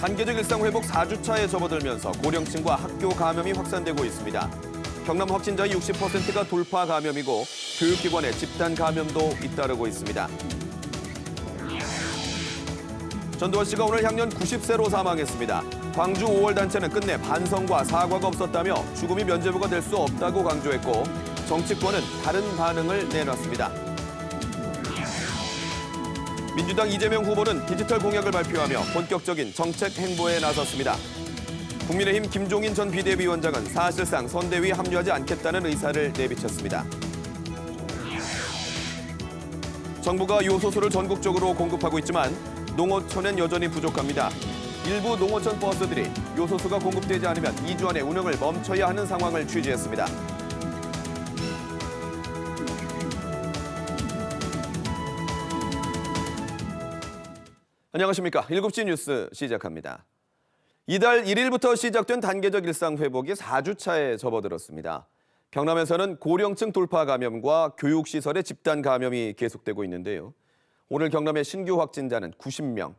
단계적 일상회복 4주차에 접어들면서 고령층과 학교 감염이 확산되고 있습니다. 경남 확진자의 60%가 돌파 감염이고 교육기관의 집단 감염도 잇따르고 있습니다. 전두환 씨가 오늘 향년 90세로 사망했습니다. 광주 5월 단체는 끝내 반성과 사과가 없었다며 죽음이 면죄부가 될 수 없다고 강조했고 정치권은 다른 반응을 내놨습니다. 민주당 이재명 후보는 디지털 공약을 발표하며 본격적인 정책 행보에 나섰습니다. 국민의힘 김종인 전 비대위원장은 사실상 선대위에 합류하지 않겠다는 의사를 내비쳤습니다. 정부가 요소수를 전국적으로 공급하고 있지만 농어촌엔 여전히 부족합니다. 일부 농어촌 버스들이 요소수가 공급되지 않으면 2주 안에 운행을 멈춰야 하는 상황을 취재했습니다. 안녕하십니까. 7시 뉴스 시작합니다. 이달 1일부터 시작된 단계적 일상 회복이 4주차에 접어들었습니다. 경남에서는 고령층 돌파 감염과 교육시설의 집단 감염이 계속되고 있는데요. 오늘 경남의 신규 확진자는 90명.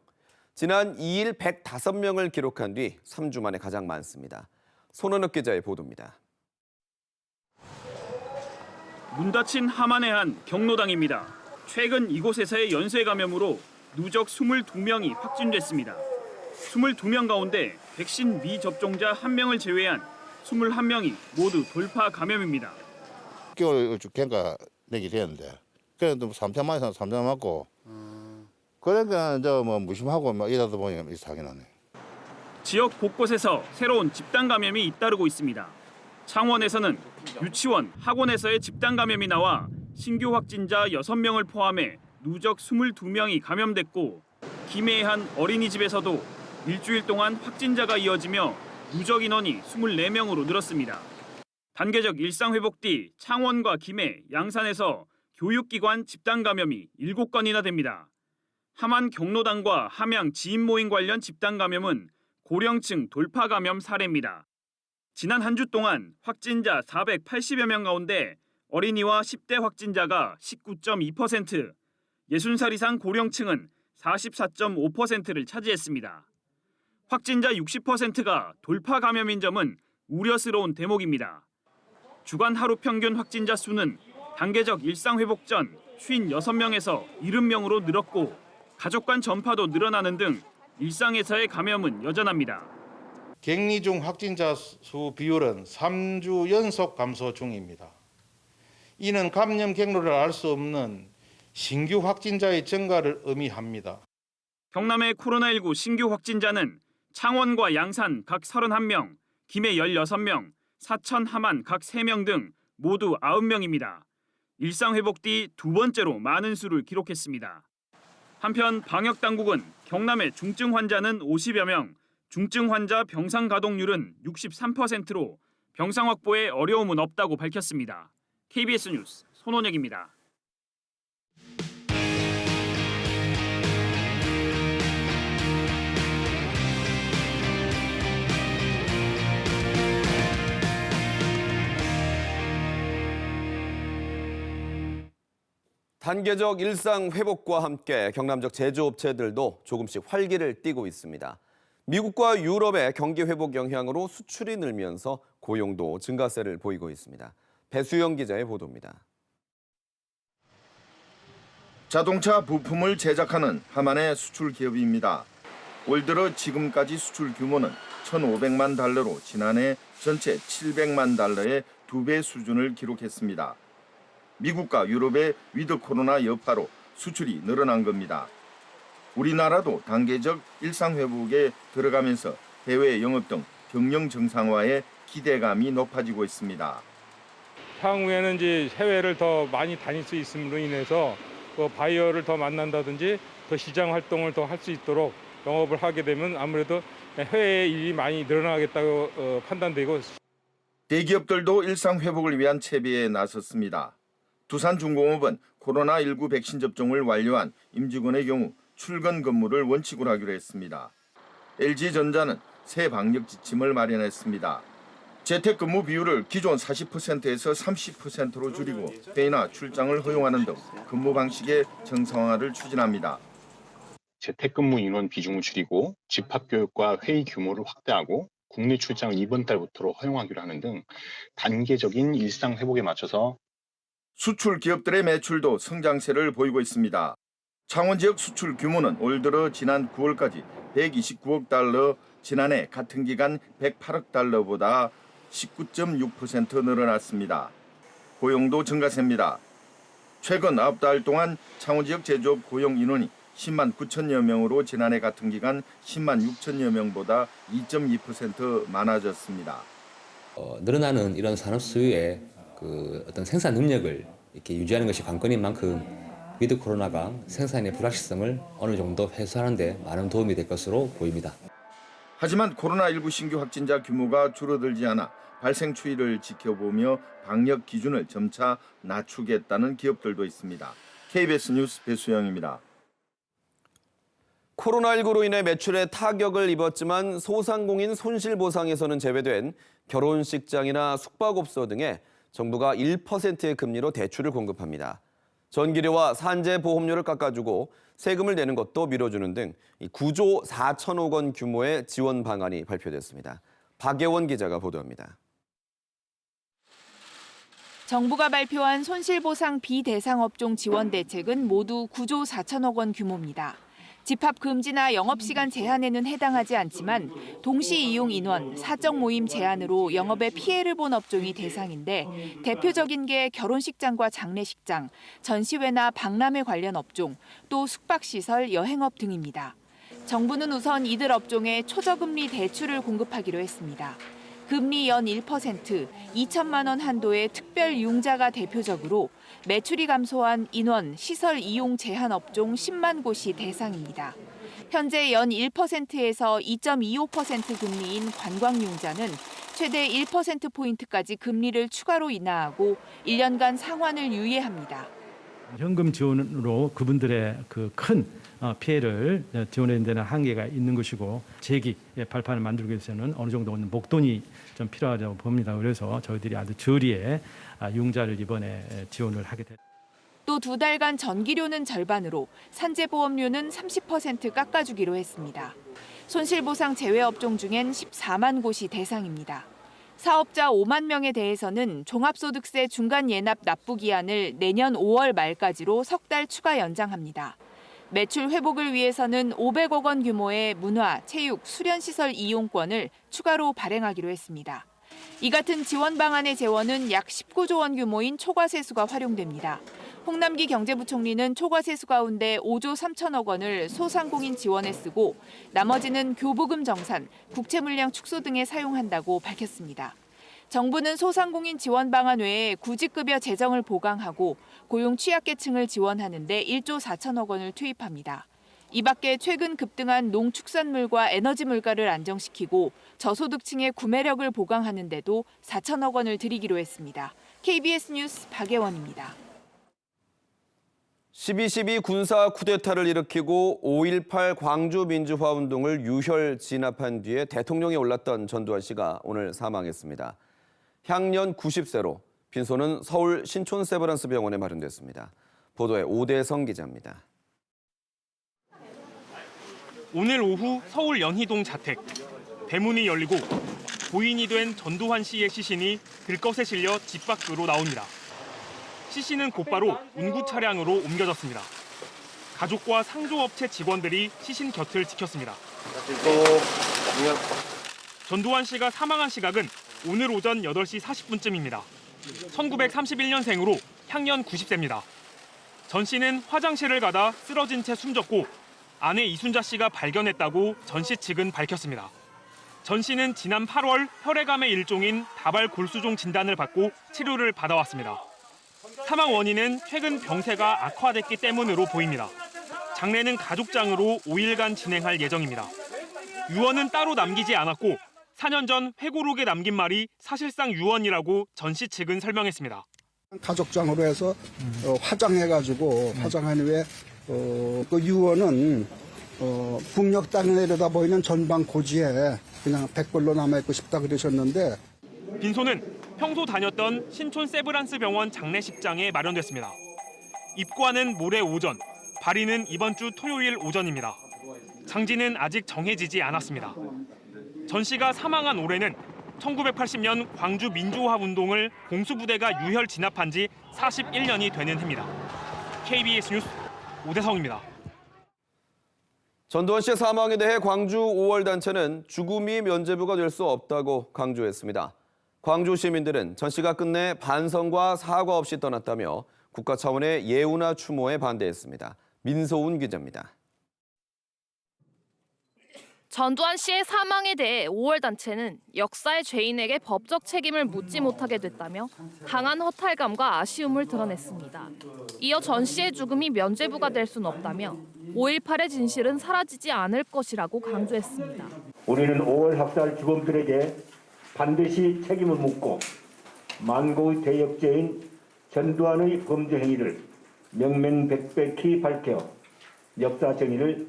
지난 2일 105명을 기록한 뒤 3주 만에 가장 많습니다. 손원욱 기자의 보도입니다. 문 닫힌 함안의 한 경로당입니다. 최근 이곳에서의 연쇄 감염으로 누적 22명이 확진됐습니다. 22명 가운데 백신 미접종자 1명을 제외한 21명이 모두 돌파 감염입니다. 6개월 죽겠가 내기 되는데 그래도 3차 맞아서 3차 맞고 그러니까 이제 뭐 무심하고 막 이러다 보니까 이상하긴 하네. 지역 곳곳에서 새로운 집단 감염이 잇따르고 있습니다. 창원에서는 유치원, 학원에서의 집단 감염이 나와 신규 확진자 6명을 포함해 누적 22명이 감염됐고 김해의 한 어린이집에서도 일주일 동안 확진자가 이어지며 누적 인원이 24명으로 늘었습니다. 단계적 일상회복 뒤 창원과 김해, 양산에서 교육기관 집단 감염이 7건이나 됩니다. 함안 경로당과 함양 지인 모임 관련 집단 감염은 고령층 돌파 감염 사례입니다. 지난 한 주 동안 확진자 480여 명 가운데 어린이와 10대 확진자가 19.2%, 60살 이상 고령층은 44.5%를 차지했습니다. 확진자 60%가 돌파 감염인 점은 우려스러운 대목입니다. 주간 하루 평균 확진자 수는 단계적 일상회복 전 56명에서 70명으로 늘었고 가족 간 전파도 늘어나는 등 일상에서의 감염은 여전합니다. 격리 중 확진자 수 비율은 3주 연속 감소 중입니다. 이는 감염 경로를 알 수 없는 신규 확진자의 증가를 의미합니다. 경남의 코로나19 신규 확진자는 창원과 양산 각 31명, 김해 16명, 사천, 함안 각 3명 등 모두 9명입니다. 일상회복 뒤 두 번째로 많은 수를 기록했습니다. 한편 방역당국은 경남의 중증 환자는 50여 명, 중증 환자 병상 가동률은 63%로 병상 확보에 어려움은 없다고 밝혔습니다. KBS 뉴스 손원혁입니다. 단계적 일상 회복과 함께 경남적 제조업체들도 조금씩 활기를 띠고 있습니다. 미국과 유럽의 경기 회복 영향으로 수출이 늘면서 고용도 증가세를 보이고 있습니다. 배수영 기자의 보도입니다. 자동차 부품을 제작하는 함안의 수출 기업입니다. 올 들어 지금까지 수출 규모는 1,500만 달러로 지난해 전체 700만 달러의 2배 수준을 기록했습니다. 미국과 유럽의 위드 코로나 여파로 수출이 늘어난 겁니다. 우리나라도 단계적 일상 회복에 들어가면서 해외 영업 등 경영 정상화에 기대감이 높아지고 있습니다. 향후에는 이제 해외를 더 많이 다닐 수 있음으로 인해서 바이어를 더 만난다든지 더 시장 활동을 더 할 수 있도록 영업을 하게 되면 아무래도 해외 일이 많이 늘어나겠다고 판단되고 대기업들도 일상 회복을 위한 채비에 나섰습니다. 두산중공업은 코로나19 백신 접종을 완료한 임직원의 경우 출근 근무를 원칙으로 하기로 했습니다. LG전자는 새 방역 지침을 마련했습니다. 재택근무 비율을 기존 40%에서 30%로 줄이고 회의나 출장을 허용하는 등 근무 방식의 정상화를 추진합니다. 재택근무 인원 비중을 줄이고 집합교육과 회의 규모를 확대하고 국내 출장을 이번 달부터 허용하기로 하는 등 단계적인 일상 회복에 맞춰서 수출 기업들의 매출도 성장세를 보이고 있습니다. 창원 지역 수출 규모는 올 들어 지난 9월까지 129억 달러, 지난해 같은 기간 108억 달러보다 19.6% 늘어났습니다. 고용도 증가세입니다. 최근 9달 동안 창원 지역 제조업 고용 인원이 10만 9천여 명으로 지난해 같은 기간 10만 6천여 명보다 2.2% 많아졌습니다. 늘어나는 이런 산업 수요의 어떤 생산 능력을 이렇게 유지하는 것이 관건인 만큼 위드 코로나가 생산의 불확실성을 어느 정도 해소하는 데 많은 도움이 될 것으로 보입니다. 하지만 코로나19 신규 확진자 규모가 줄어들지 않아 발생 추이를 지켜보며 방역 기준을 점차 낮추겠다는 기업들도 있습니다. KBS 뉴스 배수영입니다. 코로나19로 인해 매출에 타격을 입었지만 소상공인 손실보상에서는 제외된 결혼식장이나 숙박업소 등에 정부가 1%의 금리로 대출을 공급합니다. 전기료와 산재보험료를 깎아주고 세금을 내는 것도 밀어주는 등 9조 4천억 원 규모의 지원 방안이 발표됐습니다. 박예원 기자가 보도합니다. 정부가 발표한 손실보상 비대상 업종 지원 대책은 모두 9조 4천억 원 규모입니다. 집합 금지나 영업시간 제한에는 해당하지 않지만 동시 이용 인원, 사적 모임 제한으로 영업에 피해를 본 업종이 대상인데 대표적인 게 결혼식장과 장례식장, 전시회나 박람회 관련 업종, 또 숙박시설, 여행업 등입니다. 정부는 우선 이들 업종에 초저금리 대출을 공급하기로 했습니다. 금리 연 1%, 2천만 원 한도의 특별 융자가 대표적으로 매출이 감소한 인원, 시설 이용 제한 업종 10만 곳이 대상입니다. 현재 연 1%에서 2.25% 금리인 관광융자는 최대 1%포인트까지 금리를 추가로 인하하고 1년간 상환을 유예합니다. 현금 지원으로 그분들의 큰 피해를 지원하는 데는 한계가 있는 것이고 재기 발판을 만들기 위해서는 어느 정도는 목돈이 좀 필요하다고 봅니다. 그래서 저희들이 아주 저리에 융자를 이번에 지원을 하게 됐습니다. 또 2달간 전기료는 절반으로 산재보험료는 30% 깎아주기로 했습니다. 손실보상 제외 업종 중엔 14만 곳이 대상입니다. 사업자 5만 명에 대해서는 종합소득세 중간 예납 납부 기한을 내년 5월 말까지로 석 달 추가 연장합니다. 매출 회복을 위해서는 500억 원 규모의 문화, 체육, 수련시설 이용권을 추가로 발행하기로 했습니다. 이 같은 지원 방안의 재원은 약 19조 원 규모인 초과세수가 활용됩니다. 홍남기 경제부총리는 초과세수 가운데 5조 3천억 원을 소상공인 지원에 쓰고 나머지는 교부금 정산, 국채물량 축소 등에 사용한다고 밝혔습니다. 정부는 소상공인 지원 방안 외에 구직급여 재정을 보강하고 고용 취약계층을 지원하는 데 1조 4천억 원을 투입합니다. 이 밖에 최근 급등한 농축산물과 에너지 물가를 안정시키고 저소득층의 구매력을 보강하는 데도 4천억 원을 들이기로 했습니다. KBS 뉴스 박예원입니다. 12.12 군사 쿠데타를 일으키고 5.18 광주 민주화 운동을 유혈 진압한 뒤에 대통령에 올랐던 전두환 씨가 오늘 사망했습니다. 향년 90세로 빈소는 서울 신촌 세브란스 병원에 마련됐습니다. 보도에 오대성 기자입니다. 오늘 오후 서울 연희동 자택. 대문이 열리고 고인이 된 전두환 씨의 시신이 들것에 실려 집 밖으로 나옵니다. 시신은 곧바로 운구 차량으로 옮겨졌습니다. 가족과 상조업체 직원들이 시신 곁을 지켰습니다. 전두환 씨가 사망한 시각은 오늘 오전 8시 40분쯤입니다. 1931년생으로 향년 90세입니다. 전 씨는 화장실을 가다 쓰러진 채 숨졌고 아내 이순자 씨가 발견했다고 전 씨 측은 밝혔습니다. 전 씨는 지난 8월 혈액암의 일종인 다발 골수종 진단을 받고 치료를 받아왔습니다. 사망 원인은 최근 병세가 악화됐기 때문으로 보입니다. 장례는 가족장으로 5일간 진행할 예정입니다. 유언은 따로 남기지 않았고 4년 전 회고록에 남긴 말이 사실상 유언이라고 전 씨 측은 설명했습니다. 가족장으로 해서 화장해가지고 화장한 후에 그 유언은 북녘 땅에 내려다 보이는 전방 고지에 그냥 백벌로 남아있고 싶다 그러셨는데 빈소는 평소 다녔던 신촌 세브란스 병원 장례식장에 마련됐습니다. 입관은 모레 오전, 발인은 이번 주 토요일 오전입니다. 장지는 아직 정해지지 않았습니다. 전 씨가 사망한 올해는 1980년 광주 민주화 운동을 공수부대가 유혈 진압한 지 41년이 되는 해입니다. KBS 뉴스 오대성입니다. 전두환 씨의 사망에 대해 광주 5월 단체는 죽음이 면죄부가 될 수 없다고 강조했습니다. 광주 시민들은 전 씨가 끝내 반성과 사과 없이 떠났다며 국가 차원의 예우나 추모에 반대했습니다. 민소운 기자입니다. 전두환 씨의 사망에 대해 5월 단체는 역사의 죄인에게 법적 책임을 묻지 못하게 됐다며 강한 허탈감과 아쉬움을 드러냈습니다. 이어 전 씨의 죽음이 면죄부가 될 수는 없다며 5.18의 진실은 사라지지 않을 것이라고 강조했습니다. 우리는 5월 학살 주범들에게 반드시 책임을 묻고 만고의 대역죄인 전두환의 범죄 행위를 명명백백히 밝혀 역사 정의를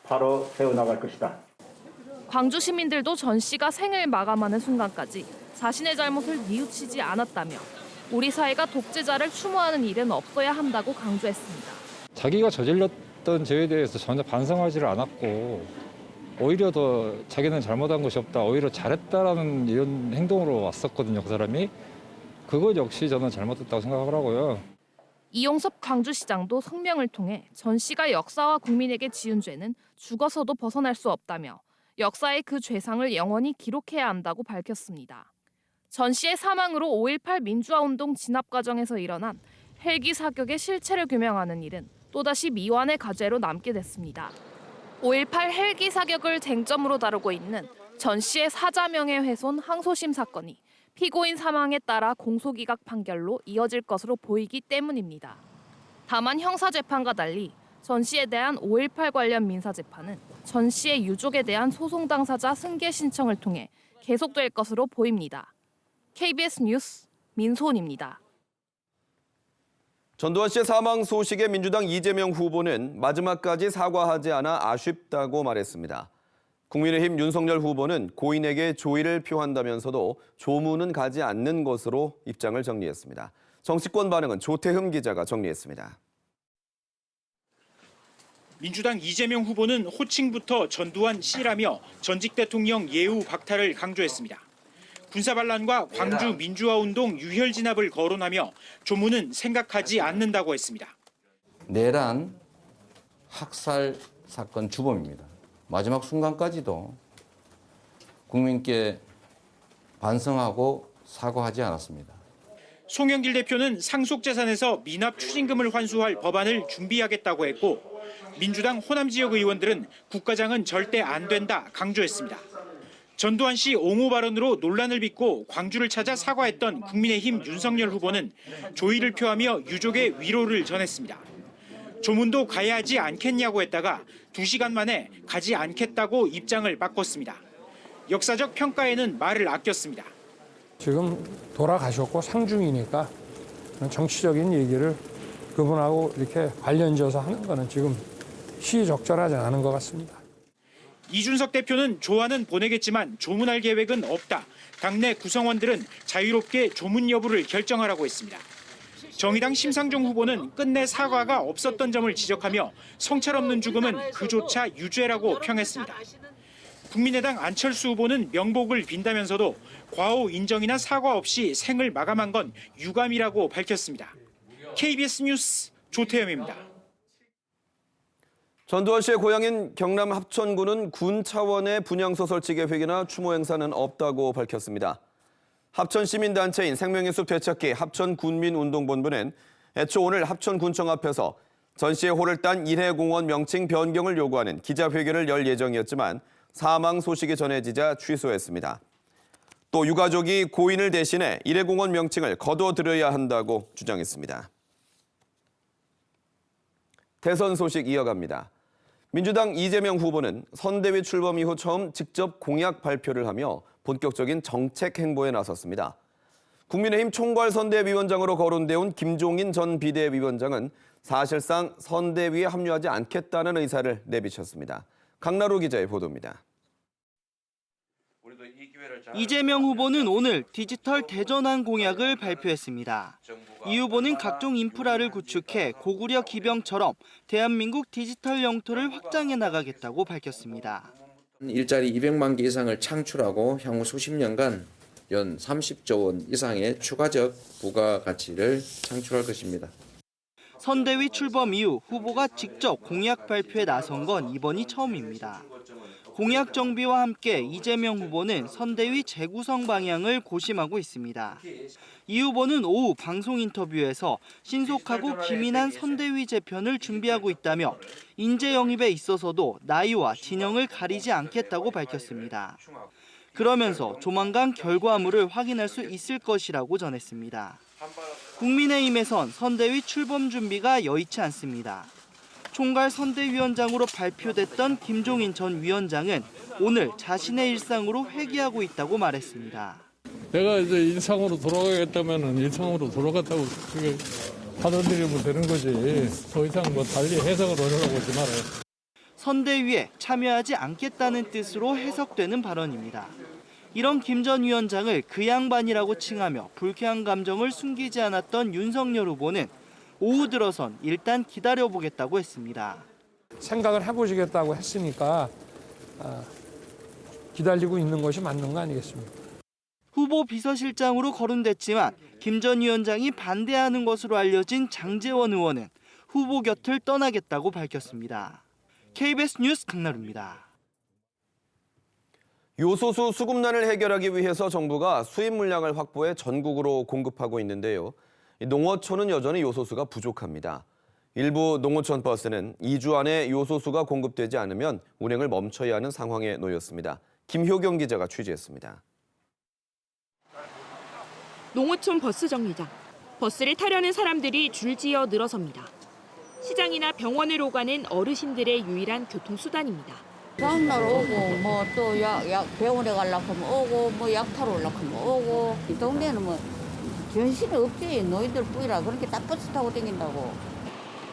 바로 세워나갈 것이다. 광주 시민들도 전 씨가 생을 마감하는 순간까지 자신의 잘못을 뉘우치지 않았다며 우리 사회가 독재자를 추모하는 일은 없어야 한다고 강조했습니다. 자기가 저질렀던 죄에 대해서 전혀 반성하지를 않았고 오히려 더 자기는 잘못한 것이 없다, 오히려 잘했다라는 이런 행동으로 왔었거든요, 그 사람이. 그것 역시 저는 잘못했다고 생각하더라고요. 이용섭 광주시장도 성명을 통해 전 씨가 역사와 국민에게 지은 죄는 죽어서도 벗어날 수 없다며 역사의 그 죄상을 영원히 기록해야 한다고 밝혔습니다. 전 씨의 사망으로 5.18 민주화운동 진압 과정에서 일어난 헬기 사격의 실체를 규명하는 일은 또다시 미완의 과제로 남게 됐습니다. 5.18 헬기 사격을 쟁점으로 다루고 있는 전 씨의 사자명예훼손 항소심 사건이 피고인 사망에 따라 공소기각 판결로 이어질 것으로 보이기 때문입니다. 다만 형사재판과 달리 전 씨에 대한 5.18 관련 민사재판은 전 씨의 유족에 대한 소송 당사자 승계 신청을 통해 계속될 것으로 보입니다. KBS 뉴스 민소은입니다. 전두환 씨의 사망 소식에 민주당 이재명 후보는 마지막까지 사과하지 않아 아쉽다고 말했습니다. 국민의힘 윤석열 후보는 고인에게 조의를 표한다면서도 조문은 가지 않는 것으로 입장을 정리했습니다. 정치권 반응은 조태흠 기자가 정리했습니다. 민주당 이재명 후보는 호칭부터 전두환 씨라며 전직 대통령 예우 박탈을 강조했습니다. 군사반란과 광주 민주화운동 유혈 진압을 거론하며 조문은 생각하지 않는다고 했습니다. 내란 학살 사건 주범입니다. 마지막 순간까지도 국민께 반성하고 사과하지 않았습니다. 송영길 대표는 상속재산에서 미납 추징금을 환수할 법안을 준비하겠다고 했고 민주당 호남 지역 의원들은 국가장은 절대 안 된다 강조했습니다. 전두환 씨 옹호 발언으로 논란을 빚고 광주를 찾아 사과했던 국민의힘 윤석열 후보는 조의를 표하며 유족의 위로를 전했습니다. 조문도 가야 하지 않겠냐고 했다가 2시간 만에 가지 않겠다고 입장을 바꿨습니다. 역사적 평가에는 말을 아꼈습니다. 지금 돌아가셨고 상중이니까 정치적인 얘기를 그분하고 이렇게 관련지어서 하는 거는 지금 시적절하지 않은 것 같습니다. 이준석 대표는 조안은 보내겠지만 조문할 계획은 없다. 당내 구성원들은 자유롭게 조문 여부를 결정하라고 했습니다. 정의당 심상정 후보는 끝내 사과가 없었던 점을 지적하며 성찰 없는 죽음은 그조차 유죄라고 평했습니다. 국민의당 안철수 후보는 명복을 빈다면서도 과오 인정이나 사과 없이 생을 마감한 건 유감이라고 밝혔습니다. KBS 뉴스 조태엽입니다. 전두환 씨의 고향인 경남 합천군은 군 차원의 분향소 설치 계획이나 추모 행사는 없다고 밝혔습니다. 합천시민단체인 생명의숲 되찾기 합천군민운동본부는 애초 오늘 합천군청 앞에서 전 씨의 호를 딴 일해공원 명칭 변경을 요구하는 기자회견을 열 예정이었지만 사망 소식이 전해지자 취소했습니다. 또 유가족이 고인을 대신해 일해공원 명칭을 거둬들여야 한다고 주장했습니다. 대선 소식 이어갑니다. 민주당 이재명 후보는 선대위 출범 이후 처음 직접 공약 발표를 하며 본격적인 정책 행보에 나섰습니다. 국민의힘 총괄선대위원장으로 거론돼 온 김종인 전 비대위원장은 사실상 선대위에 합류하지 않겠다는 의사를 내비쳤습니다. 강나루 기자의 보도입니다. 이재명 후보는 오늘 디지털 대전환 공약을 발표했습니다. 이 후보는 각종 인프라를 구축해 고구려 기병처럼 대한민국 디지털 영토를 확장해 나가겠다고 밝혔습니다. 일자리 200만 개 이상을 창출하고 향후 수십 년간 연 30조 원 이상의 추가적 부가가치를 창출할 것입니다. 선대위 출범 이후 후보가 직접 공약 발표에 나선 건 이번이 처음입니다. 공약 정비와 함께 이재명 후보는 선대위 재구성 방향을 고심하고 있습니다. 이 후보는 오후 방송 인터뷰에서 신속하고 기민한 선대위 재편을 준비하고 있다며 인재 영입에 있어서도 나이와 진영을 가리지 않겠다고 밝혔습니다. 그러면서 조만간 결과물을 확인할 수 있을 것이라고 전했습니다. 국민의힘에선 선대위 출범 준비가 여의치 않습니다. 총괄 선대위원장으로 발표됐던 김종인 전 위원장은 오늘 자신의 일상으로 회귀하고 있다고 말했습니다. 내가 이제 일상으로 돌아가겠다면은 일상으로 돌아갔다고 그게 받아들이면 되는 거지. 더 이상 뭐 달리 해석을 하려고 하지 말아요. 선대위에 참여하지 않겠다는 뜻으로 해석되는 발언입니다. 이런 김 전 위원장을 그 양반이라고 칭하며 불쾌한 감정을 숨기지 않았던 윤석열 후보는 오후 들어선 일단 기다려보겠다고 했습니다. 생각을 해보시겠다고 했으니까 기다리고 있는 것이 맞는 거 아니겠습니까? 후보 비서실장으로 거론됐지만 김 전 위원장이 반대하는 것으로 알려진 장제원 의원은 후보 곁을 떠나겠다고 밝혔습니다. KBS 뉴스 강나루입니다. 요소수 수급난을 해결하기 위해서 정부가 수입 물량을 확보해 전국으로 공급하고 있는데요. 농어촌은 여전히 요소수가 부족합니다. 일부 농어촌 버스는 2주 안에 요소수가 공급되지 않으면 운행을 멈춰야 하는 상황에 놓였습니다. 김효경 기자가 취재했습니다. 농어촌 버스 정류장. 버스를 타려는 사람들이 줄지어 늘어섭니다. 시장이나 병원을 오가는 어르신들의 유일한 교통수단입니다. 다음날 오고 뭐 또 병원에 가려고 하면 오고 뭐 약 타러 오려고 하면 오고 이 동네는 뭐 견실이 없지. 노인들 뿐이라 그렇게 딱 버스 타고 다닌다고.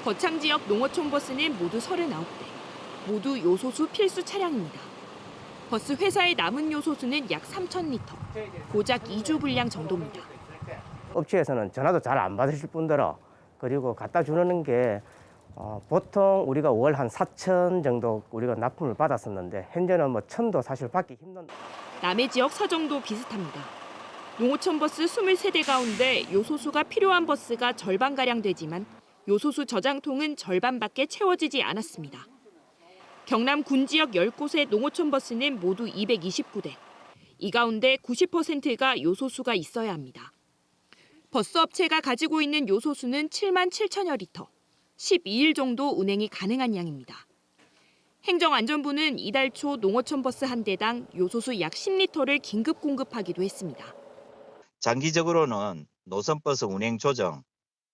거창 지역 농어촌 버스는 모두 39대. 모두 요소수 필수 차량입니다. 버스 회사의 남은 요소수는 약 3,000리터. 고작 2주 분량 정도입니다. 업체에서는 전화도 잘 안 받으실 뿐더러 그리고 갖다 주는 게 보통 우리가 월 한 4천 정도 우리가 납품을 받았었는데 현재는 뭐 1,000도 사실 받기 힘든. 남해 지역 사정도 비슷합니다. 농어촌 버스 23대 가운데 요소수가 필요한 버스가 절반가량 되지만 요소수 저장통은 절반밖에 채워지지 않았습니다. 경남 군 지역 10곳의 농어촌 버스는 모두 229대. 이 가운데 90%가 요소수가 있어야 합니다. 버스 업체가 가지고 있는 요소수는 7만 7천여 리터. 12일 정도 운행이 가능한 양입니다. 행정안전부는 이달 초 농어촌 버스 한 대당 요소수 약 10리터를 긴급 공급하기도 했습니다. 장기적으로는 노선버스 운행 조정,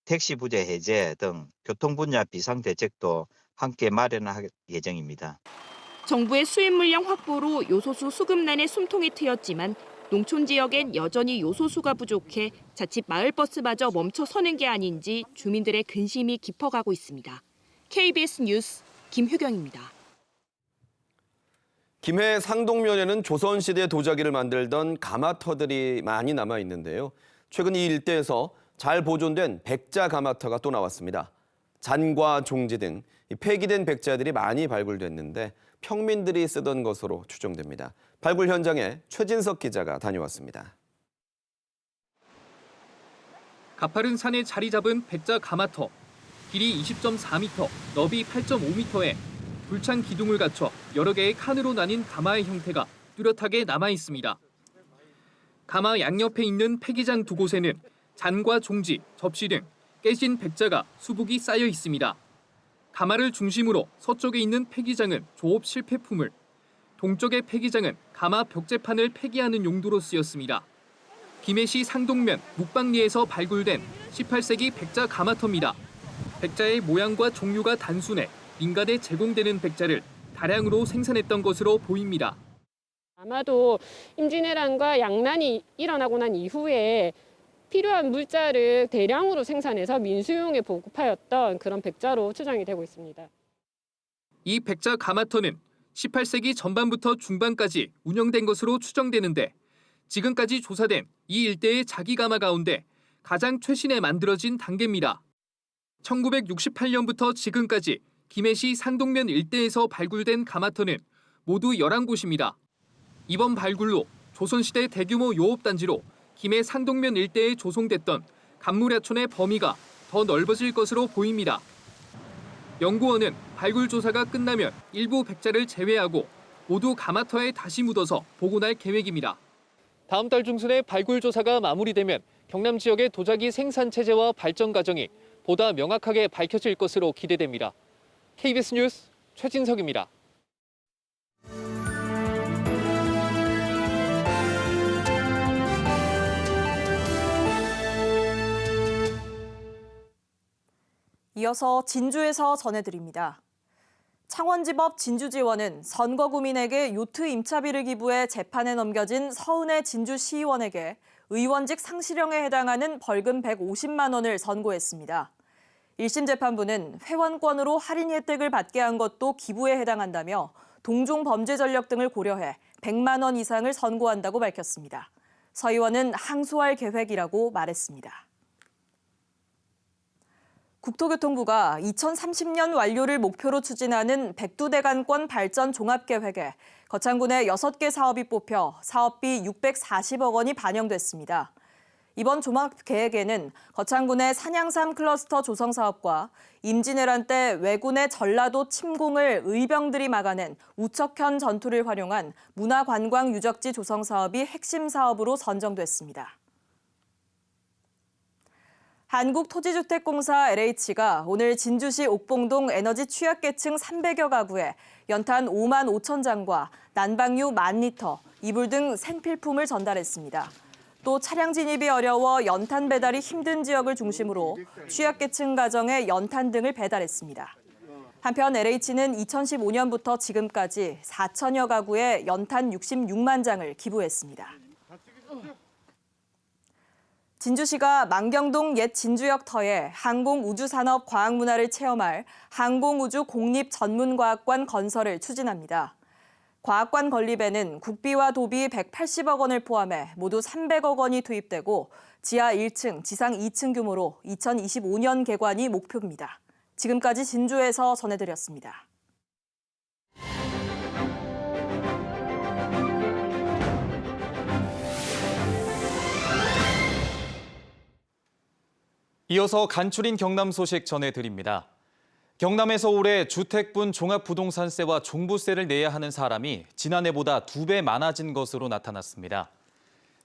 택시 부재 해제 등 교통 분야 비상 대책도 함께 마련할 예정입니다. 정부의 수입 물량 확보로 요소수 수급난의 숨통이 트였지만 농촌 지역엔 여전히 요소수가 부족해 자칫 마을버스마저 멈춰서는 게 아닌지 주민들의 근심이 깊어가고 있습니다. KBS 뉴스 김효경입니다. 김해 상동면에는 조선시대 도자기를 만들던 가마터들이 많이 남아 있는데요. 최근 이 일대에서 잘 보존된 백자 가마터가 또 나왔습니다. 잔과 종지 등 폐기된 백자들이 많이 발굴됐는데 평민들이 쓰던 것으로 추정됩니다. 발굴 현장에 최진석 기자가 다녀왔습니다. 가파른 산에 자리 잡은 백자 가마터. 길이 20.4m, 너비 8.5m에 불찬 기둥을 갖춰 여러 개의 칸으로 나뉜 가마의 형태가 뚜렷하게 남아 있습니다. 가마 양옆에 있는 폐기장 두 곳에는 잔과 종지, 접시 등 깨진 백자가 수북이 쌓여 있습니다. 가마를 중심으로 서쪽에 있는 폐기장은 조업 실패품을, 동쪽의 폐기장은 가마 벽제판을 폐기하는 용도로 쓰였습니다. 김해시 상동면 묵방리에서 발굴된 18세기 백자 가마터입니다. 백자의 모양과 종류가 단순해 민간에 제공되는 백자를 다량으로 생산했던 것으로 보입니다. 아마도 임진왜란과 양난이 일어나고 난 이후에 필요한 물자를 대량으로 생산해서 민수용에 보급하였던 그런 백자로 추정이 되고 있습니다. 이 백자 가마터는 18세기 전반부터 중반까지 운영된 것으로 추정되는데 지금까지 조사된 이 일대의 자기가마 가운데 가장 최신에 만들어진 단계입니다. 1968년부터 지금까지 김해시 상동면 일대에서 발굴된 가마터는 모두 11곳입니다. 이번 발굴로 조선시대 대규모 요업단지로 김해 상동면 일대에 조성됐던 간물하촌의 범위가 더 넓어질 것으로 보입니다. 연구원은 발굴 조사가 끝나면 일부 백자를 제외하고 모두 가마터에 다시 묻어서 복원할 계획입니다. 다음 달 중순에 발굴 조사가 마무리되면 경남 지역의 도자기 생산 체제와 발전 과정이 보다 명확하게 밝혀질 것으로 기대됩니다. KBS 뉴스 최진석입니다. 이어서 진주에서 전해드립니다. 창원지법 진주지원은 선거구민에게 요트 임차비를 기부해 재판에 넘겨진 서은혜 진주시의원에게 의원직 상실형에 해당하는 벌금 150만 원을 선고했습니다. 1심 재판부는 회원권으로 할인 혜택을 받게 한 것도 기부에 해당한다며 동종 범죄 전력 등을 고려해 100만 원 이상을 선고한다고 밝혔습니다. 서 의원은 항소할 계획이라고 말했습니다. 국토교통부가 2030년 완료를 목표로 추진하는 백두대간권 발전 종합계획에 거창군의 6개 사업이 뽑혀 사업비 640억 원이 반영됐습니다. 이번 종합계획에는 거창군의 산양삼 클러스터 조성 사업과 임진왜란 때 왜군의 전라도 침공을 의병들이 막아낸 우척현 전투를 활용한 문화관광 유적지 조성 사업이 핵심 사업으로 선정됐습니다. 한국토지주택공사 LH가 오늘 진주시 옥봉동 에너지 취약계층 300여 가구에 연탄 5만 5천 장과 난방유 10,000리터, 이불 등 생필품을 전달했습니다. 또 차량 진입이 어려워 연탄 배달이 힘든 지역을 중심으로 취약계층 가정에 연탄 등을 배달했습니다. 한편 LH는 2015년부터 지금까지 4천여 가구에 연탄 66만 장을 기부했습니다. 진주시가 만경동 옛 진주역 터에 항공우주산업과학문화를 체험할 항공우주 공립전문과학관 건설을 추진합니다. 과학관 건립에는 국비와 도비 180억 원을 포함해 모두 300억 원이 투입되고 지하 1층, 지상 2층 규모로 2025년 개관이 목표입니다. 지금까지 진주에서 전해드렸습니다. 이어서 간추린 경남 소식 전해드립니다. 경남에서 올해 주택분 종합부동산세와 종부세를 내야 하는 사람이 지난해보다 2배 많아진 것으로 나타났습니다.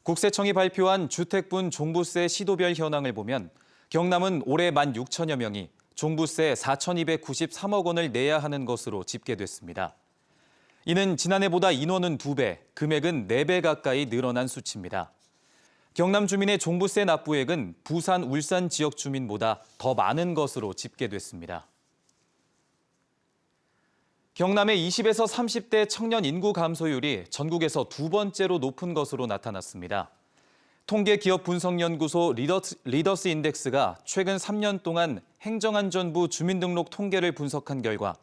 국세청이 발표한 주택분 종부세 시도별 현황을 보면 경남은 올해 16,000여 명이 종부세 4,293억 원을 내야 하는 것으로 집계됐습니다. 이는 지난해보다 인원은 2배, 금액은 4배 가까이 늘어난 수치입니다. 경남 주민의 종부세 납부액은 부산, 울산 지역 주민보다 더 많은 것으로 집계됐습니다. 경남의 20에서 30대 청년 인구 감소율이 전국에서 2번째로 높은 것으로 나타났습니다. 통계기업분석연구소 리더스 인덱스가 최근 3년 동안 행정안전부 주민등록 통계를 분석한 결과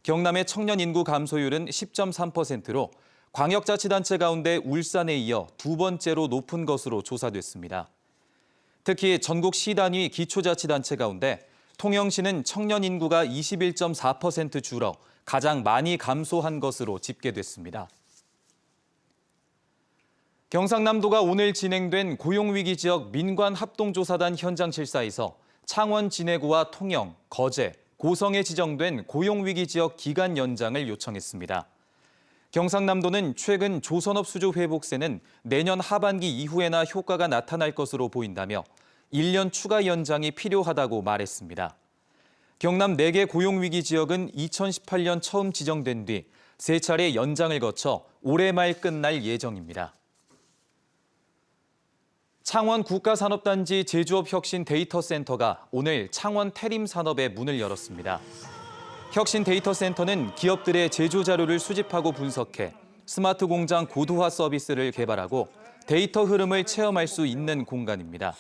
경남의 청년 인구 감소율은 10.3%로 광역자치단체 가운데 울산에 이어 2번째로 높은 것으로 조사됐습니다. 특히 전국 시 단위 기초자치단체 가운데 통영시는 청년 인구가 21.4% 줄어 가장 많이 감소한 것으로 집계됐습니다. 경상남도가 오늘 진행된 고용위기 지역 민관합동조사단 현장 실사에서 창원 진해구와 통영, 거제, 고성에 지정된 고용위기 지역 기간 연장을 요청했습니다. 경상남도는 최근 조선업 수주 회복세는 내년 하반기 이후에나 효과가 나타날 것으로 보인다며 1년 추가 연장이 필요하다고 말했습니다. 경남 4개 고용위기 지역은 2018년 처음 지정된 뒤 3차례 연장을 거쳐 올해 말 끝날 예정입니다. 창원 국가산업단지 제조업혁신 데이터센터가 오늘 창원 태림산업에 문을 열었습니다. 혁신 데이터센터는 기업들의 제조 자료를 수집하고 분석해 스마트 공장 고도화 서비스를 개발하고 데이터 흐름을 체험할 수 있는 공간입니다.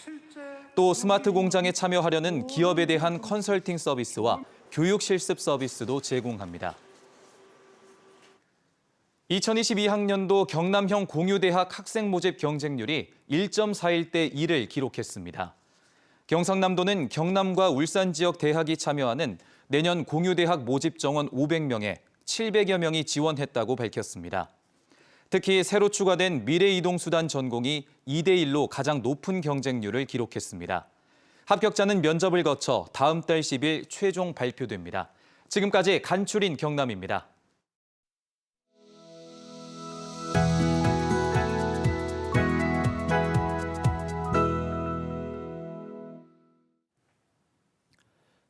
또 스마트 공장에 참여하려는 기업에 대한 컨설팅 서비스와 교육 실습 서비스도 제공합니다. 2022학년도 경남형 공유대학 학생 모집 경쟁률이 1.41대 1을 기록했습니다. 경상남도는 경남과 울산 지역 대학이 참여하는 내년 공유대학 모집 정원 500명에 700여 명이 지원했다고 밝혔습니다. 특히 새로 추가된 미래이동수단 전공이 2대 1로 가장 높은 경쟁률을 기록했습니다. 합격자는 면접을 거쳐 다음 달 10일 최종 발표됩니다. 지금까지 간추린 경남입니다.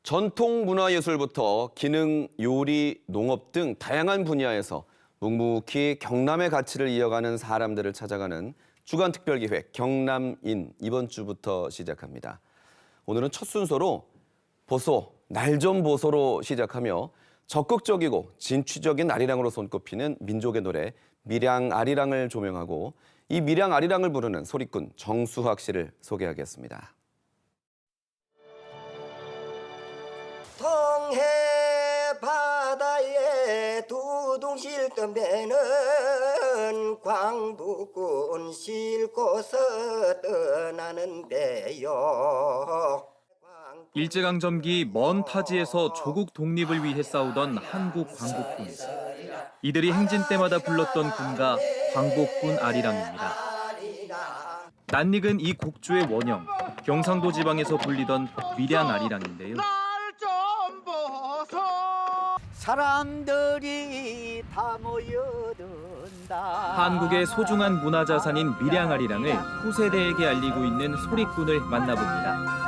전통 문화예술부터 기능, 요리, 농업 등 다양한 분야에서 묵묵히 경남의 가치를 이어가는 사람들을 찾아가는 주간 특별기획 경남인 이번 주부터 시작합니다. 오늘은 첫 순서로 보소, 날 좀 보소로 시작하며 적극적이고 진취적인 아리랑으로 손꼽히는 민족의 노래 밀양아리랑을 조명하고 이 밀양아리랑을 부르는 소리꾼 정수학 씨를 소개하겠습니다. 동해 바다에 두둥실 덤대는 광부꾼 싣고서 떠나는데요. 일제강점기 먼 타지에서 조국 독립을 위해 싸우던 한국 광복군. 이들이 행진 때마다 불렀던 군가 광복군 아리랑입니다. 낯익은 이 곡조의 원형, 경상도 지방에서 불리던 밀양아리랑인데요. 사람들이 다 모여든다. 한국의 소중한 문화자산인 밀양아리랑을 후세대에게 알리고 있는 소리꾼을 만나봅니다.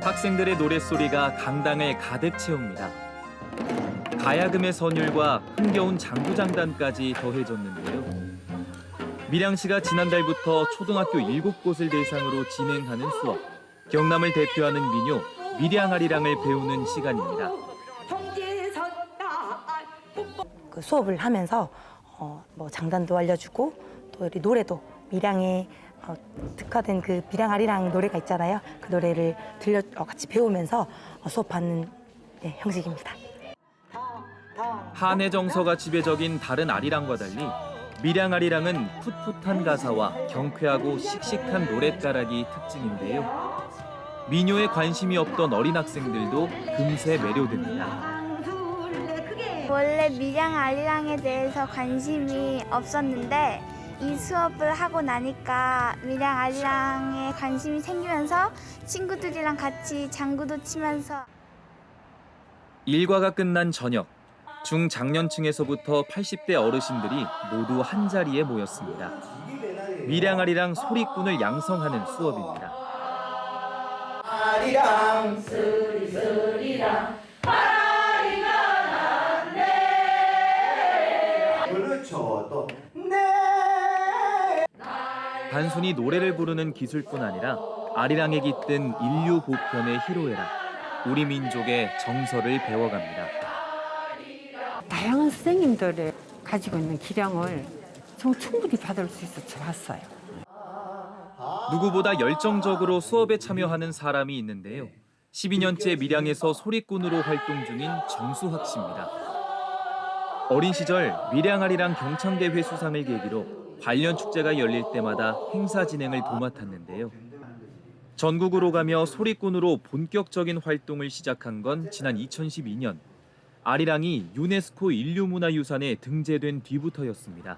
학생들의 노랫소리가 강당을 가득 채웁니다. 가야금의 선율과 흥겨운 장구장단까지 더해졌는데요. 밀양시가 지난달부터 초등학교 7곳을 대상으로 진행하는 수업, 경남을 대표하는 민요 밀양아리랑을 배우는 시간입니다. 그 수업을 하면서 장단도 알려주고 또 우리 노래도 밀양에 특화된 그 밀양아리랑 노래가 있잖아요. 그 노래를 같이 배우면서 수업하는 형식입니다. 한의 정서가 지배적인 다른 아리랑과 달리 밀양아리랑은 풋풋한 가사와 경쾌하고 씩씩한 노랫가락이 특징인데요. 민요에 관심이 없던 어린 학생들도 금세 매료됩니다. 원래 밀양아리랑에 대해서 관심이 없었는데 이 수업을 하고 나니까 밀양아리랑에 관심이 생기면서 친구들이랑 같이 장구도 치면서 일과가 끝난 저녁, 중장년층에서부터 80대 어르신들이 모두 한자리에 모였습니다. 밀양아리랑 소리꾼을 양성하는 수업입니다. 아리랑 쓰리쓰리랑 아리가 났네. 그렇죠. 또 단순히 노래를 부르는 기술뿐 아니라 아리랑에 깃든 인류 보편의 희로애락, 우리 민족의 정서를 배워갑니다. 다양한 선생님들이 가지고 있는 기량을 충분히 받을 수 있어 좋았어요. 누구보다 열정적으로 수업에 참여하는 사람이 있는데요. 12년째 밀양에서 소리꾼으로 활동 중인 정수학 씨입니다. 어린 시절 밀양아리랑 경창대회 수상을 계기로 관련 축제가 열릴 때마다 행사 진행을 도맡았는데요. 전국으로 가며 소리꾼으로 본격적인 활동을 시작한 건 지난 2012년. 아리랑이 유네스코 인류문화유산에 등재된 뒤부터였습니다.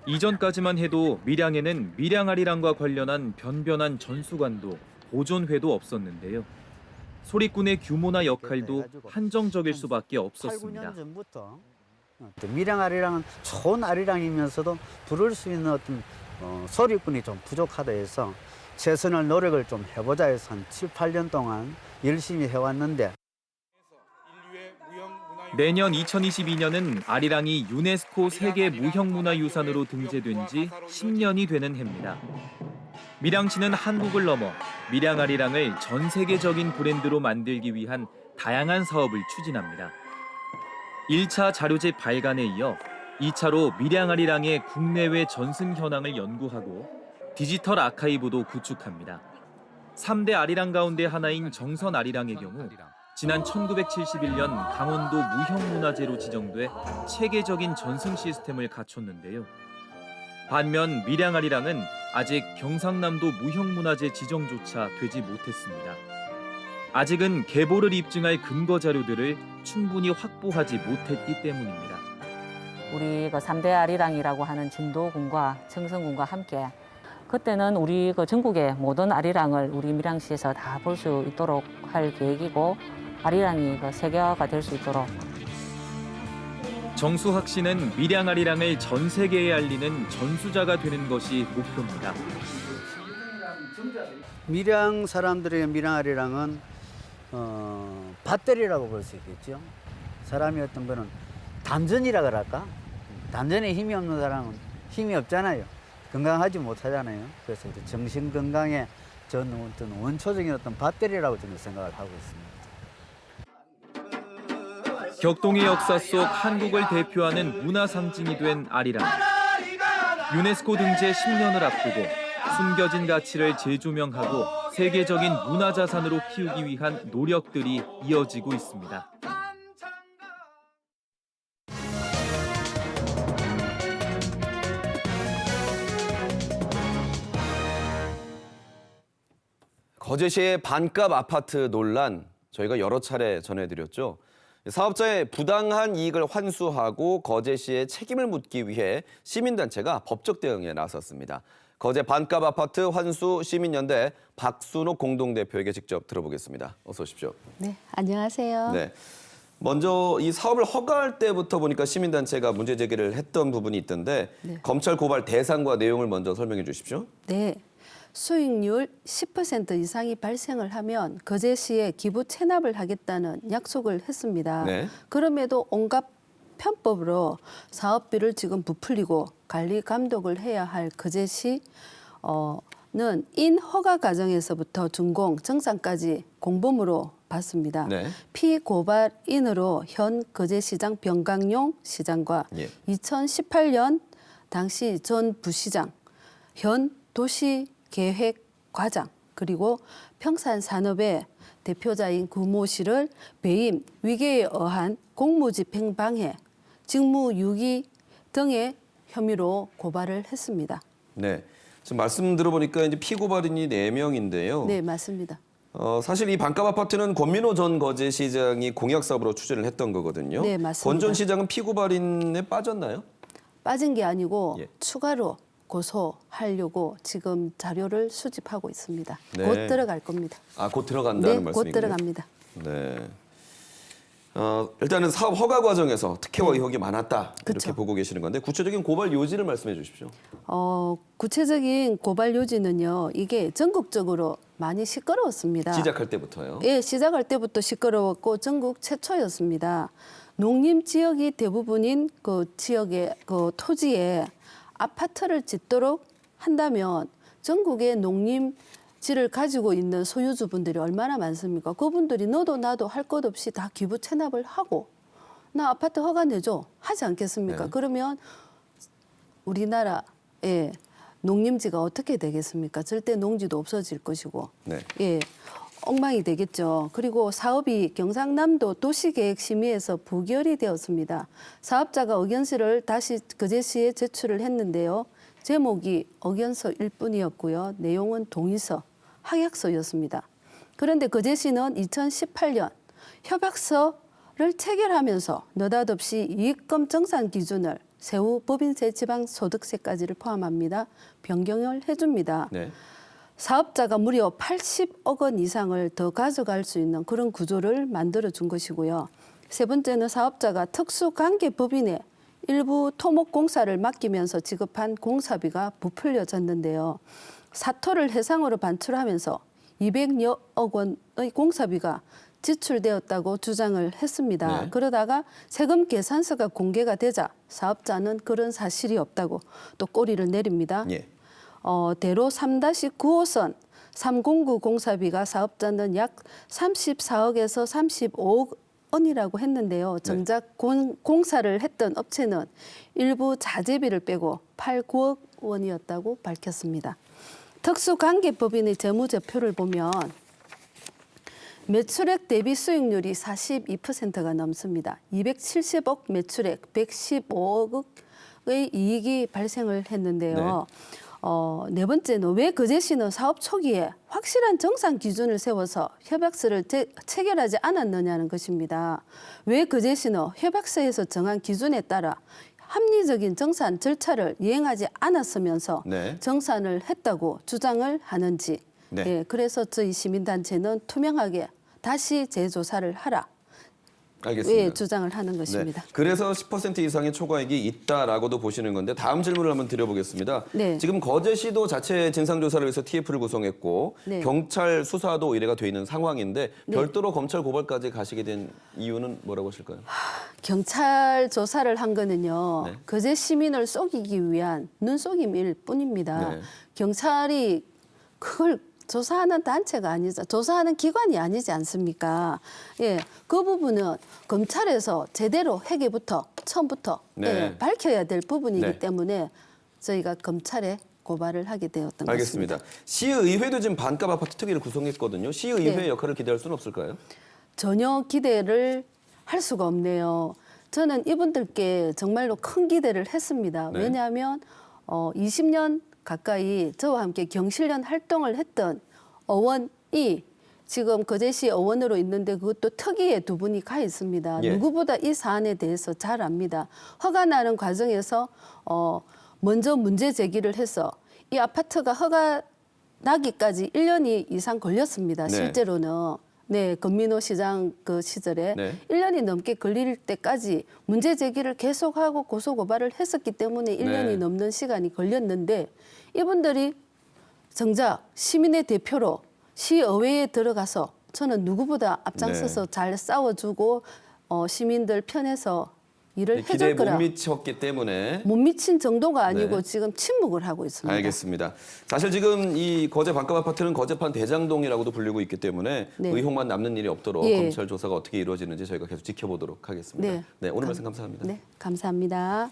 이전까지만 해도 밀양에는 밀양아리랑과 관련한 변변한 전수관도 보존회도 없었는데요. 소리꾼의 규모나 역할도 한정적일 수밖에 없었습니다. 8, 9년 전부터 밀양아리랑은 좋은 아리랑이면서도 부를 수 있는 어떤 소리꾼이 좀 부족하다 해서 최선을 노력을 좀 해보자 해서 한 7, 8년 동안 열심히 해왔는데 내년 2022년은 아리랑이 유네스코 세계 무형문화유산으로 등재된 지 10년이 되는 해입니다. 밀양시는 한국을 넘어 밀양아리랑을 전 세계적인 브랜드로 만들기 위한 다양한 사업을 추진합니다. 1차 자료집 발간에 이어 2차로 밀양아리랑의 국내외 전승 현황을 연구하고 디지털 아카이브도 구축합니다. 3대 아리랑 가운데 하나인 정선 아리랑의 경우 지난 1971년 강원도 무형문화재로 지정돼 체계적인 전승 시스템을 갖췄는데요. 반면 밀양아리랑은 아직 경상남도 무형문화재 지정조차 되지 못했습니다. 아직은 계보를 입증할 근거 자료들을 충분히 확보하지 못했기 때문입니다. 우리 그 3대 아리랑이라고 하는 진도군과 청성군과 함께 그때는 우리 그 전국의 모든 아리랑을 우리 밀양시에서 다 볼 수 있도록 할 계획이고 아리랑이 그 세계화가 될 수 있도록. 정수학 씨는 밀양아리랑을 전 세계에 알리는 전수자가 되는 것이 목표입니다. 밀양 사람들에게 밀양아리랑은 밧데리라고 볼 수 있겠죠. 사람이 어떤 거는 담전이라 그럴까? 담전에 힘이 없는 사람은 힘이 없잖아요. 건강하지 못하잖아요. 그래서 이제 정신 건강에 저는 어떤 원초적인 어떤 밧데리라고 저는 생각을 하고 있습니다. 격동의 역사 속 한국을 대표하는 문화 상징이 된 아리랑. 유네스코 등재 10년을 앞두고 숨겨진 가치를 재조명하고 세계적인 문화자산으로 키우기 위한 노력들이 이어지고 있습니다. 거제시의 반값 아파트 논란 저희가 여러 차례 전해드렸죠. 사업자의 부당한 이익을 환수하고 거제시에 책임을 묻기 위해 시민단체가 법적 대응에 나섰습니다. 거제 반값 아파트 환수 시민연대 박순옥 공동대표에게 직접 들어보겠습니다. 어서 오십시오. 네, 안녕하세요. 네, 먼저 이 사업을 허가할 때부터 보니까 시민단체가 문제 제기를 했던 부분이 있던데 네. 검찰 고발 대상과 내용을 먼저 설명해 주십시오. 네, 수익률 10% 이상이 발생을 하면 거제시에 기부 체납을 하겠다는 약속을 했습니다. 네. 그럼에도 온갖 편법으로 사업비를 지금 부풀리고 관리 감독을 해야 할 거제시는 인 허가 과정에서부터 준공, 정산까지 공범으로 봤습니다. 네. 피고발인으로 현 거제시장 병강용 시장과 예. 2018년 당시 전 부시장, 현 도시계획과장 그리고 평산산업의 대표자인 구모 씨를 배임, 위계에 의한 공무집행 방해, 직무유기 등의 혐의로 고발을 했습니다. 네, 지금 말씀 들어보니까 이제 피고발인이 4명인데요. 네, 맞습니다. 사실 이 반값 아파트는 권민호 전 거제시장이 공약 사업으로 추진을 했던 거거든요. 네, 맞습니다. 권 전 시장은 피고발인에 빠졌나요? 빠진 게 아니고 예. 추가로 고소하려고 지금 자료를 수집하고 있습니다. 네. 곧 들어갈 겁니다. 아, 곧 들어간다는 네, 말씀이군요. 곧 들어갑니다. 네. 일단은 사업 허가 과정에서 특혜와 의혹이 많았다 이렇게 그쵸. 보고 계시는 건데 구체적인 고발 요지를 말씀해 주십시오. 구체적인 고발 요지는요. 이게 전국적으로 많이 시끄러웠습니다. 시작할 때부터요. 예, 시작할 때부터 시끄러웠고 전국 최초였습니다. 농림 지역이 대부분인 그 지역의 그 토지에 아파트를 짓도록 한다면 전국의 농림지를 가지고 있는 소유주분들이 얼마나 많습니까? 그분들이 너도 나도 할 것 없이 다 기부 체납을 하고 나 아파트 허가 내줘 하지 않겠습니까? 네. 그러면 우리나라의 농림지가 어떻게 되겠습니까? 절대 농지도 없어질 것이고 네. 예, 엉망이 되겠죠. 그리고 사업이 경상남도 도시계획심의에서 부결이 되었습니다. 사업자가 의견서를 다시 거제시에 제출을 했는데요. 제목이 의견서일 뿐이었고요. 내용은 동의서, 확약서였습니다. 그런데 거제시는 2018년 협약서를 체결하면서 느닷없이 이익금 정산 기준을 세후 법인세, 지방소득세까지를 포함합니다. 변경을 해줍니다. 네. 사업자가 무려 80억 원 이상을 더 가져갈 수 있는 그런 구조를 만들어준 것이고요. 세 번째는 사업자가 특수관계법인에 일부 토목공사를 맡기면서 지급한 공사비가 부풀려졌는데요. 사토를 해상으로 반출하면서 200여억 원의 공사비가 지출되었다고 주장을 했습니다. 네. 그러다가 세금 계산서가 공개가 되자 사업자는 그런 사실이 없다고 또 꼬리를 내립니다. 예. 대로 3-9호선 309 공사비가 사업자는 약 34억에서 35억 원이라고 했는데요. 정작 공사를 했던 업체는 일부 자재비를 빼고 8, 9억 원이었다고 밝혔습니다. 특수관계법인의 재무제표를 보면 매출액 대비 수익률이 42%가 넘습니다. 270억 매출액, 115억의 이익이 발생을 했는데요. 네 번째는 왜 거제시는 사업 초기에 확실한 정산 기준을 세워서 협약서를 체결하지 않았느냐는 것입니다. 왜 거제시는 협약서에서 정한 기준에 따라 합리적인 정산 절차를 이행하지 않았으면서 정산을 했다고 주장을 하는지. 그래서 저희 시민단체는 투명하게 다시 재조사를 하라. 알겠습니다. 주장을 하는 것입니다. 그래서 10% 이상의 초과액이 있다라고도 보시는 건데 다음 질문을 한번 드려보겠습니다. 지금 거제시도 자체 진상조사를 위해서 TF를 구성했고 경찰 수사도 의뢰가 돼 있는 상황인데 별도로 검찰 고발까지 가시게 된 이유는 뭐라고 하실까요? 경찰 조사를 한 거는요. 거제 시민을 속이기 위한 눈속임일 뿐입니다. 경찰이 그걸 조사하는 단체가 아니죠. 조사하는 기관이 아니지 않습니까? 그 부분은 검찰에서 제대로 회계부터 처음부터 밝혀야 될 부분이기 때문에 저희가 검찰에 고발을 하게 되었던 알겠습니다. 것입니다. 시의회도 지금 반값 아파트 특위를 구성했거든요. 시의회의 역할을 기대할 수는 없을까요? 전혀 기대를 할 수가 없네요. 저는 이분들께 정말로 큰 기대를 했습니다. 왜냐하면 20년 가까이 저와 함께 경실련 활동을 했던 어원이 지금 거제시 어원으로 있는데 그것도 특위에 두 분이 가 있습니다. 누구보다 이 사안에 대해서 잘 압니다. 허가 나는 과정에서 먼저 문제 제기를 해서 이 아파트가 허가 나기까지 1년이 이상 걸렸습니다. 실제로는. 권민호 시장 그 시절에 1년이 넘게 걸릴 때까지 문제 제기를 계속하고 고소고발을 했었기 때문에 1년이 넘는 시간이 걸렸는데 이분들이 정작 시민의 대표로 시의회에 들어가서 저는 누구보다 앞장서서 잘 싸워주고 시민들 편에서 일을 해줄 거라. 기대에 못 미쳤기 때문에. 못 미친 정도가 아니고 지금 침묵을 하고 있습니다. 알겠습니다. 사실 지금 이 거제 반값 아파트는 거제판 대장동이라고도 불리고 있기 때문에 의혹만 남는 일이 없도록 검찰 조사가 어떻게 이루어지는지 저희가 계속 지켜보도록 하겠습니다. 오늘 말씀 감사합니다. 네, 감사합니다.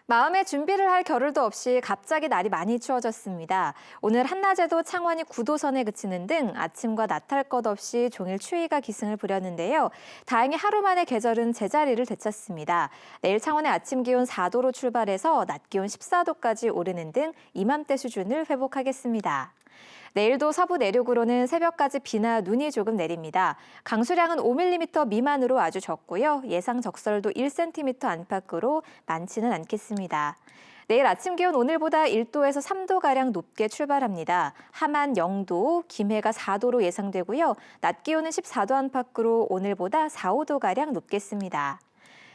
마음의 준비를 할 겨를도 없이 갑자기 날이 많이 추워졌습니다. 오늘 한낮에도 창원이 9도선에 그치는 등 아침과 낮할 것 없이 종일 추위가 기승을 부렸는데요. 다행히 하루 만에 계절은 제자리를 되찾습니다. 내일 창원의 아침 기온 4도로 출발해서 낮 기온 14도까지 오르는 등 이맘때 수준을 회복하겠습니다. 내일도 서부 내륙으로는 새벽까지 비나 눈이 조금 내립니다. 강수량은 5mm 미만으로 아주 적고요. 예상 적설도 1cm 안팎으로 많지는 않겠습니다. 내일 아침 기온 오늘보다 1도에서 3도가량 높게 출발합니다. 함안 0도, 김해가 4도로 예상되고요. 낮 기온은 14도 안팎으로 오늘보다 4, 5도가량 높겠습니다.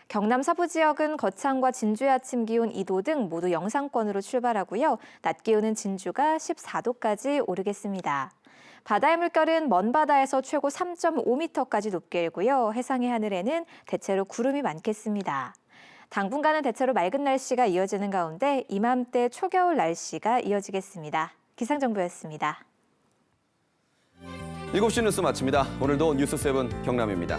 경남 서부 지역은 거창과 진주의 아침 기온 2도 등 모두 영상권으로 출발하고요. 낮 기온은 진주가 14도까지 오르겠습니다. 바다의 물결은 먼 바다에서 최고 3.5m까지 높게 일고요. 해상의 하늘에는 대체로 구름이 많겠습니다. 당분간은 대체로 맑은 날씨가 이어지는 가운데 이맘때 초겨울 날씨가 이어지겠습니다. 기상정보였습니다. 7시 뉴스 마칩니다. 오늘도 뉴스7 경남입니다.